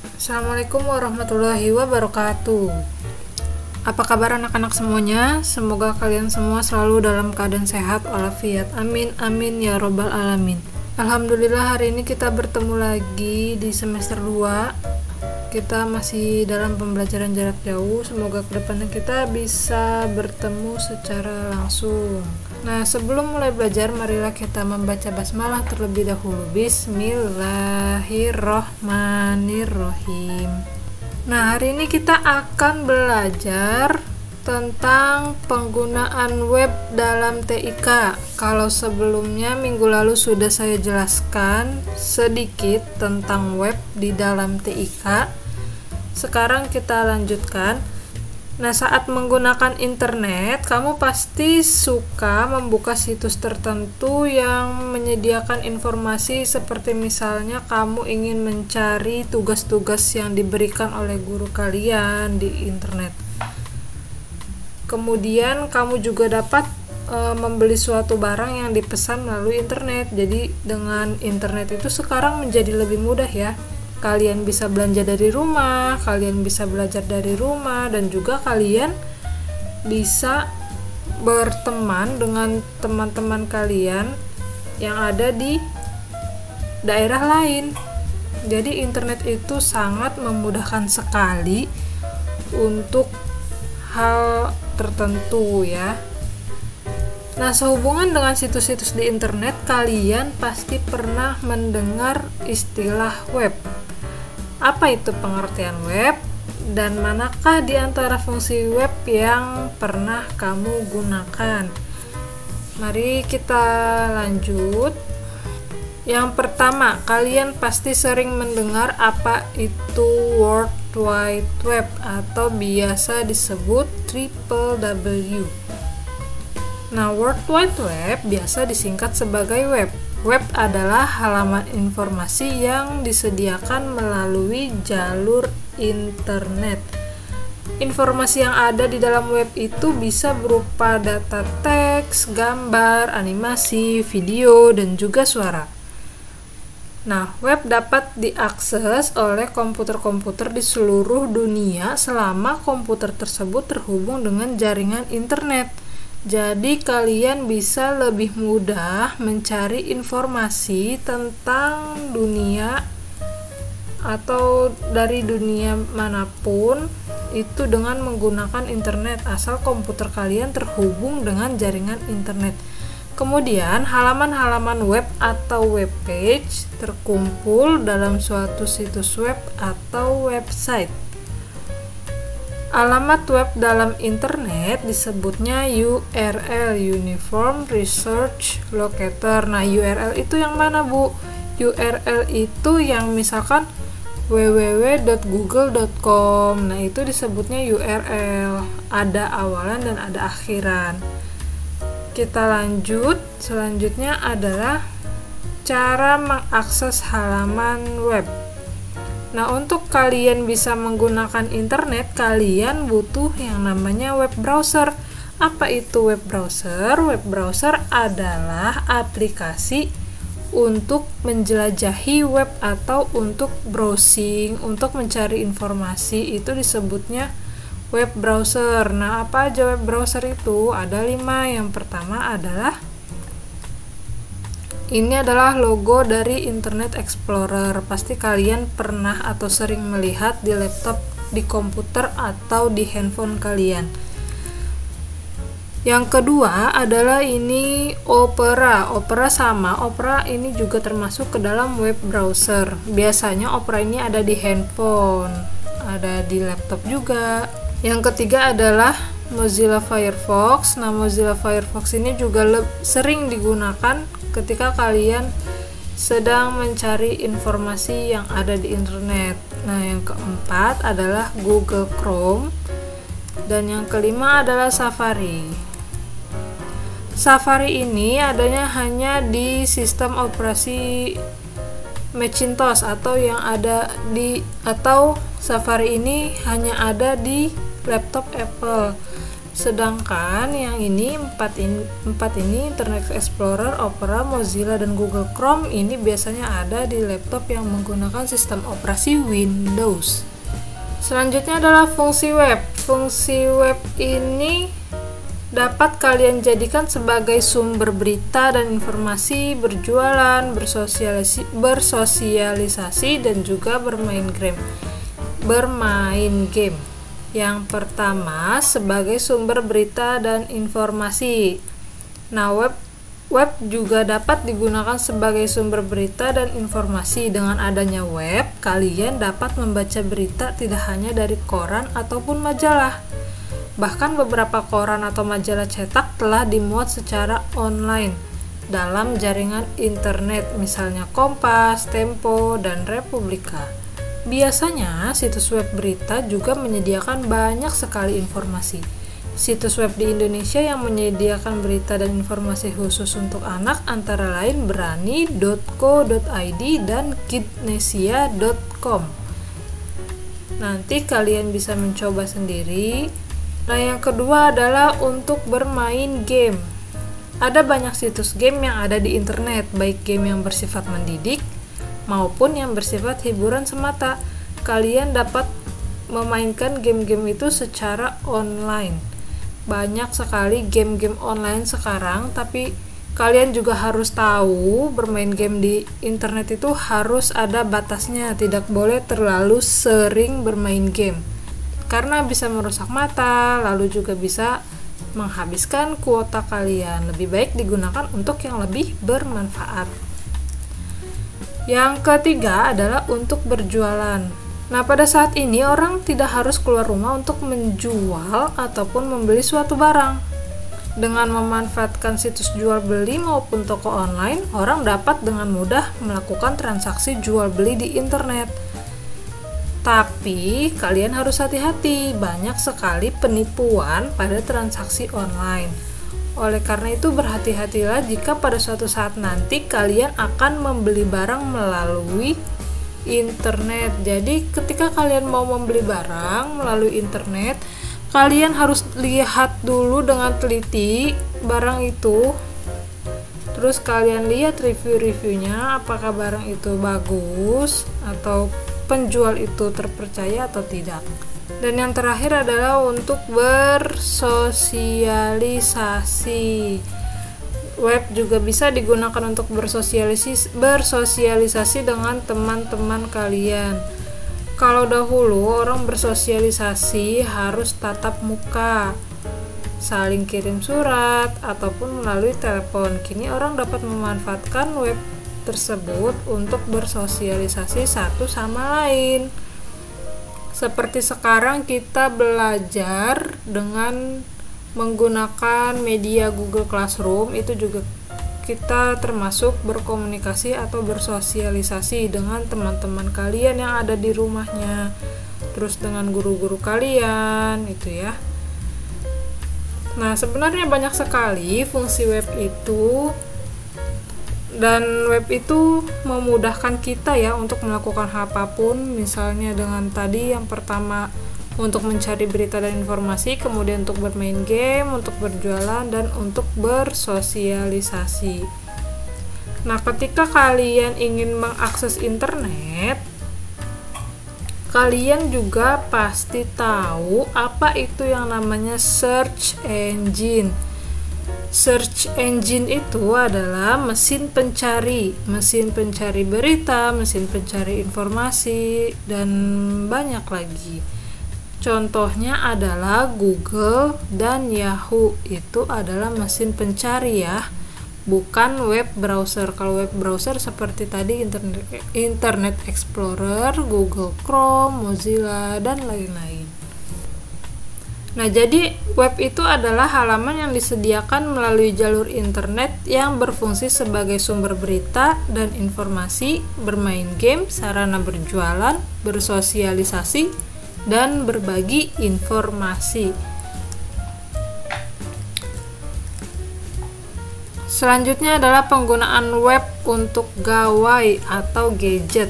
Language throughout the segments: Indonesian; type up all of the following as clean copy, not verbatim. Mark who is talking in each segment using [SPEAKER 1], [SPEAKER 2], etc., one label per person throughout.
[SPEAKER 1] Assalamualaikum warahmatullahi wabarakatuh. Apa kabar anak-anak semuanya? Semoga kalian semua selalu dalam keadaan sehat walafiat. Amin amin ya robbal alamin. Alhamdulillah hari ini kita bertemu lagi di semester 2. Kita masih dalam pembelajaran jarak jauh. Semoga kedepannya kita bisa bertemu secara langsung. Nah, sebelum mulai belajar, marilah kita membaca basmalah terlebih dahulu. Bismillahirrohmanirrohim. Nah, hari ini kita akan belajar tentang penggunaan web dalam TIK. Kalau sebelumnya minggu lalu sudah saya jelaskan sedikit tentang web di dalam TIK, sekarang kita lanjutkan. Nah, saat menggunakan internet, kamu pasti suka membuka situs tertentu yang menyediakan informasi, seperti misalnya kamu ingin mencari tugas-tugas yang diberikan oleh guru kalian di internet. Kemudian kamu juga dapat membeli suatu barang yang dipesan melalui internet. Jadi dengan internet itu sekarang menjadi lebih mudah ya. Kalian bisa belanja dari rumah, kalian bisa belajar dari rumah, dan juga kalian bisa berteman dengan teman-teman kalian yang ada di daerah lain. Jadi internet itu sangat memudahkan sekali untuk hal tertentu ya. Nah, sehubungan dengan situs-situs di internet, kalian pasti pernah mendengar istilah web. Apa itu pengertian web, dan manakah di antara fungsi web yang pernah kamu gunakan? Mari kita lanjut. Yang pertama, kalian pasti sering mendengar apa itu World Wide Web atau biasa disebut WWW. Nah, World Wide Web biasa disingkat sebagai web. Web adalah halaman informasi yang disediakan melalui jalur internet. Informasi yang ada di dalam web itu bisa berupa data teks, gambar, animasi, video, dan juga suara. Nah, web dapat diakses oleh komputer-komputer di seluruh dunia selama komputer tersebut terhubung dengan jaringan internet. Jadi kalian bisa lebih mudah mencari informasi tentang dunia atau dari dunia manapun itu dengan menggunakan internet, asal komputer kalian terhubung dengan jaringan internet. Kemudian halaman-halaman web atau web page terkumpul dalam suatu situs web atau website. Alamat web dalam internet disebutnya URL, Uniform Research Locator. Nah, URL itu yang mana, Bu? URL itu yang misalkan www.google.com. Nah, itu disebutnya URL. Ada awalan dan ada akhiran. Kita lanjut. Selanjutnya adalah cara mengakses halaman web. Nah, untuk kalian bisa menggunakan internet, kalian butuh yang namanya web browser. Apa itu web browser? Web browser adalah aplikasi untuk menjelajahi web atau untuk browsing, untuk mencari informasi, itu disebutnya web browser. Nah, apa aja web browser itu? Ada 5. Yang pertama adalah ini adalah logo dari Internet Explorer. Pasti kalian pernah atau sering melihat di laptop, di komputer, atau di handphone kalian. Yang kedua adalah ini Opera. Opera sama, Opera ini juga termasuk ke dalam web browser. Biasanya Opera ini ada di handphone, ada di laptop juga. Yang ketiga adalah Mozilla Firefox. Nah, Mozilla Firefox ini juga sering digunakan ketika kalian sedang mencari informasi yang ada di internet. Nah, yang keempat adalah Google Chrome, dan yang kelima adalah Safari. Safari ini adanya hanya di sistem operasi Macintosh atau Safari ini hanya ada di laptop Apple. Sedangkan yang ini empat ini Internet Explorer, Opera, Mozilla, dan Google Chrome ini biasanya ada di laptop yang menggunakan sistem operasi Windows. Selanjutnya adalah fungsi web. Fungsi web ini dapat kalian jadikan sebagai sumber berita dan informasi, berjualan, bersosialisasi, dan juga bermain game. Yang pertama, sebagai sumber berita dan informasi. Nah, web juga dapat digunakan sebagai sumber berita dan informasi. Dengan adanya web, kalian dapat membaca berita tidak hanya dari koran ataupun majalah. Bahkan beberapa koran atau majalah cetak telah dimuat secara online dalam jaringan internet, misalnya Kompas, Tempo, dan Republika. Biasanya, situs web berita juga menyediakan banyak sekali informasi. Situs web di Indonesia yang menyediakan berita dan informasi khusus untuk anak antara lain berani.co.id dan kidnesia.com. Nanti kalian bisa mencoba sendiri. Nah, yang kedua adalah untuk bermain game. Ada banyak situs game yang ada di internet, baik game yang bersifat mendidik maupun yang bersifat hiburan semata. Kalian dapat memainkan game-game itu secara online. Banyak sekali game-game online sekarang, tapi kalian juga harus tahu bermain game di internet itu harus ada batasnya, tidak boleh terlalu sering bermain game. Karena bisa merusak mata, lalu juga bisa menghabiskan kuota kalian. Lebih baik digunakan untuk yang lebih bermanfaat. Yang ketiga adalah untuk berjualan. Nah, pada saat ini orang tidak harus keluar rumah untuk menjual ataupun membeli suatu barang. Dengan memanfaatkan situs jual beli maupun toko online, orang dapat dengan mudah melakukan transaksi jual beli di internet. Tapi, kalian harus hati-hati, banyak sekali penipuan pada transaksi online. Oleh karena itu, berhati-hatilah jika pada suatu saat nanti kalian akan membeli barang melalui internet. Jadi, ketika kalian mau membeli barang melalui internet, kalian harus lihat dulu dengan teliti barang itu. Terus kalian lihat review-reviewnya, apakah barang itu bagus atau penjual itu terpercaya atau tidak. Dan yang terakhir adalah untuk bersosialisasi. Web juga bisa digunakan untuk bersosialisasi dengan teman-teman kalian. Kalau dahulu orang bersosialisasi harus tatap muka, saling kirim surat, ataupun melalui telepon. Kini orang dapat memanfaatkan web tersebut untuk bersosialisasi satu sama lain. Seperti sekarang kita belajar dengan menggunakan media Google Classroom, itu juga kita termasuk berkomunikasi atau bersosialisasi dengan teman-teman kalian yang ada di rumahnya, terus dengan guru-guru kalian, itu ya. Nah, sebenarnya banyak sekali fungsi web itu, dan web itu memudahkan kita ya untuk melakukan hal apapun. Misalnya dengan tadi yang pertama untuk mencari berita dan informasi, kemudian untuk bermain game, untuk berjualan, dan untuk bersosialisasi. Nah, ketika kalian ingin mengakses internet, kalian juga pasti tahu apa itu yang namanya search engine. Search engine itu adalah mesin pencari berita, mesin pencari informasi, dan banyak lagi. Contohnya adalah Google dan Yahoo, itu adalah mesin pencari ya, bukan web browser. Kalau web browser seperti tadi Internet Explorer, Google Chrome, Mozilla, dan lain-lain. Nah, jadi web itu adalah halaman yang disediakan melalui jalur internet yang berfungsi sebagai sumber berita dan informasi, bermain game, sarana berjualan, bersosialisasi, dan berbagi informasi. Selanjutnya adalah penggunaan web untuk gawai atau gadget.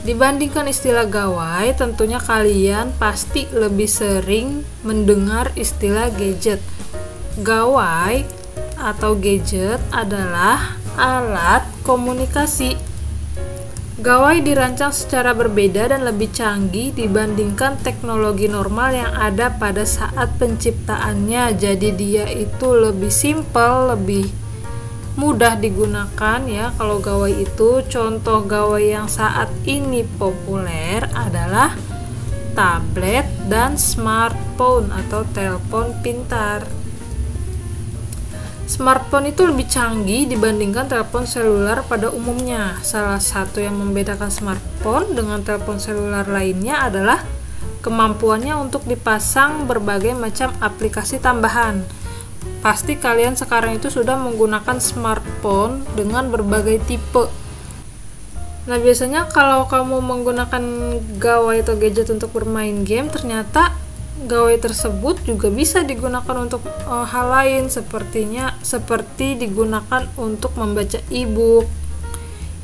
[SPEAKER 1] Dibandingkan istilah gawai, tentunya kalian pasti lebih sering mendengar istilah gadget. Gawai atau gadget adalah alat komunikasi. Gawai dirancang secara berbeda dan lebih canggih dibandingkan teknologi normal yang ada pada saat penciptaannya. Jadi dia itu lebih simpel, lebih mudah digunakan ya. Kalau gawai itu, contoh gawai yang saat ini populer adalah tablet dan smartphone atau telepon pintar. Smartphone itu lebih canggih dibandingkan telepon seluler pada umumnya. Salah satu yang membedakan smartphone dengan telepon seluler lainnya adalah kemampuannya untuk dipasang berbagai macam aplikasi tambahan. Pasti kalian sekarang itu sudah menggunakan smartphone dengan berbagai tipe. Nah, biasanya kalau kamu menggunakan gawai atau gadget untuk bermain game, ternyata gawai tersebut juga bisa digunakan untuk hal lain, seperti digunakan untuk membaca e-book.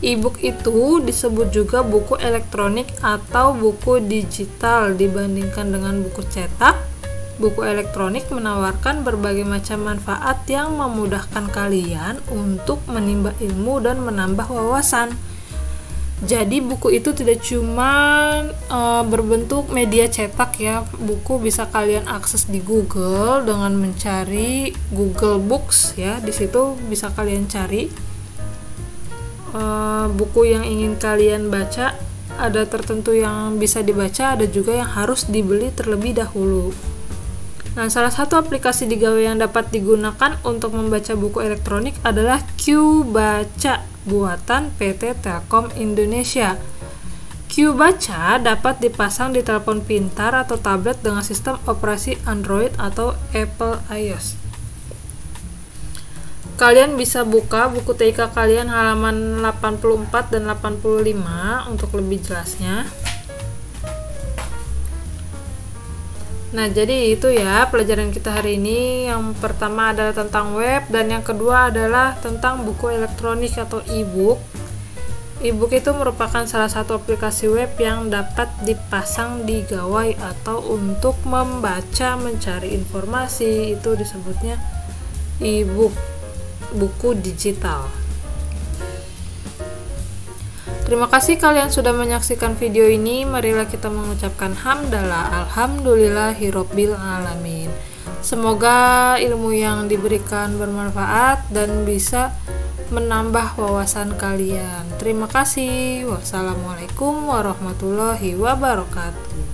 [SPEAKER 1] E-book itu disebut juga buku elektronik atau buku digital. Dibandingkan dengan buku cetak, buku elektronik menawarkan berbagai macam manfaat yang memudahkan kalian untuk menimba ilmu dan menambah wawasan. Jadi buku itu tidak cuma berbentuk media cetak ya. Buku bisa kalian akses di Google dengan mencari Google Books ya. Di situ bisa kalian cari buku yang ingin kalian baca. Ada tertentu yang bisa dibaca, ada juga yang harus dibeli terlebih dahulu. Nah, salah satu aplikasi di Gawai yang dapat digunakan untuk membaca buku elektronik adalah QBaca buatan PT Telkom Indonesia. QBaca dapat dipasang di telepon pintar atau tablet dengan sistem operasi Android atau Apple iOS. Kalian bisa buka buku TIK kalian halaman 84 dan 85 untuk lebih jelasnya. Nah, jadi itu ya pelajaran kita hari ini. Yang pertama adalah tentang web dan yang kedua adalah tentang buku elektronik atau e-book. E-book itu merupakan salah satu aplikasi web yang dapat dipasang di gawai atau untuk membaca, mencari informasi. Itu disebutnya e-book, buku digital. Terima kasih kalian sudah menyaksikan video ini. Marilah kita mengucapkan hamdalah alhamdulillahirabbil alamin. Semoga ilmu yang diberikan bermanfaat dan bisa menambah wawasan kalian. Terima kasih. Wassalamualaikum warahmatullahi wabarakatuh.